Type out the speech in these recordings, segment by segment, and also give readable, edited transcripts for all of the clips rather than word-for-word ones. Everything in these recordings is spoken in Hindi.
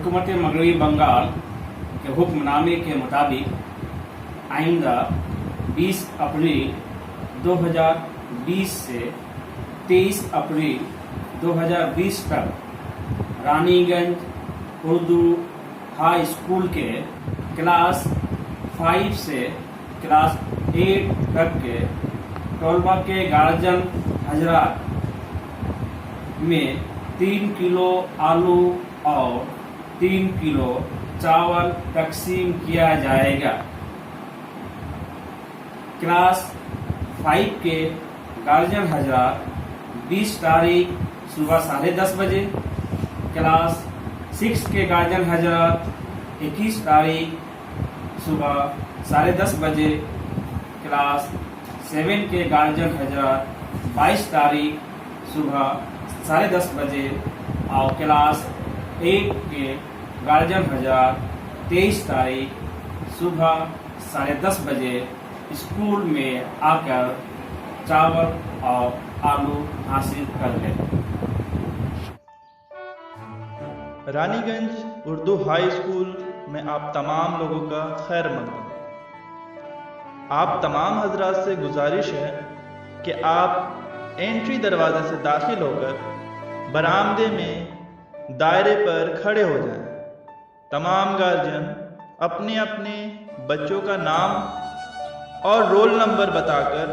हुकूमत मगरबी बंगाल के हुक्मनामे के मुताबिक आइंदा 20 अप्रैल 2020 से 23 अप्रैल 2020 तक रानीगंज उर्दू हाई स्कूल के क्लास 5 से क्लास 8 तक के तलबा के गार्जियन हजरात में 3 किलो आलू और 3 किलो चावल तकसीम किया जाएगा। क्लास 5 के गार्जियन हजरात 20 तारीख सुबह 10:30 बजे, क्लास 6 के गार्जियन हजरात 21 तारीख सुबह 10:30 बजे, क्लास 7 के गार्जियन हजरात 22 तारीख सुबह 10:30 बजे और क्लास 8 के गार्जियन हजरात 23 तारीख सुबह 10:30 बजे स्कूल में आकर चावल और आलू हासिल कर लें। रानीगंज उर्दू हाई स्कूल में आप तमाम लोगों का खैर मकदम। आप तमाम हजरात से गुजारिश है कि आप एंट्री दरवाजे से दाखिल होकर बरामदे में दायरे पर खड़े हो जाएं। तमाम गार्जियन अपने अपने बच्चों का नाम और रोल नंबर बताकर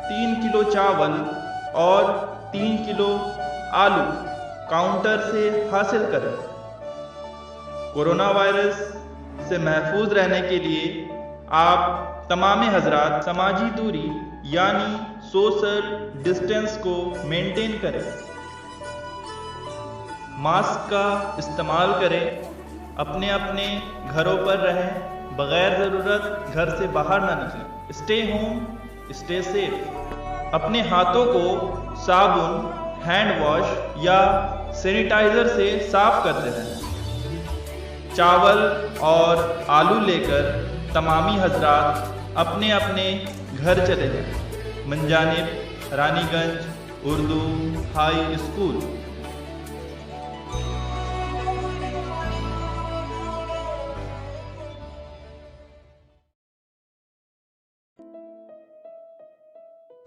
3 किलो चावल और 3 किलो आलू काउंटर से हासिल करें। कोरोना वायरस से महफूज रहने के लिए आप तमाम हजरात समाजी दूरी यानी सोशल डिस्टेंस को मेंटेन करें, मास्क का इस्तेमाल करें, अपने अपने घरों पर रहें, बगैर ज़रूरत घर से बाहर ना निकलें। Stay home, stay safe. अपने हाथों को साबुन, हैंड वॉश या सैनिटाइजर से साफ करते रहें। चावल और आलू लेकर तमामी हजरात अपने अपने घर चले जाएं। मंजानिब Raniganj Urdu high school.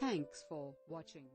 Thanks for watching.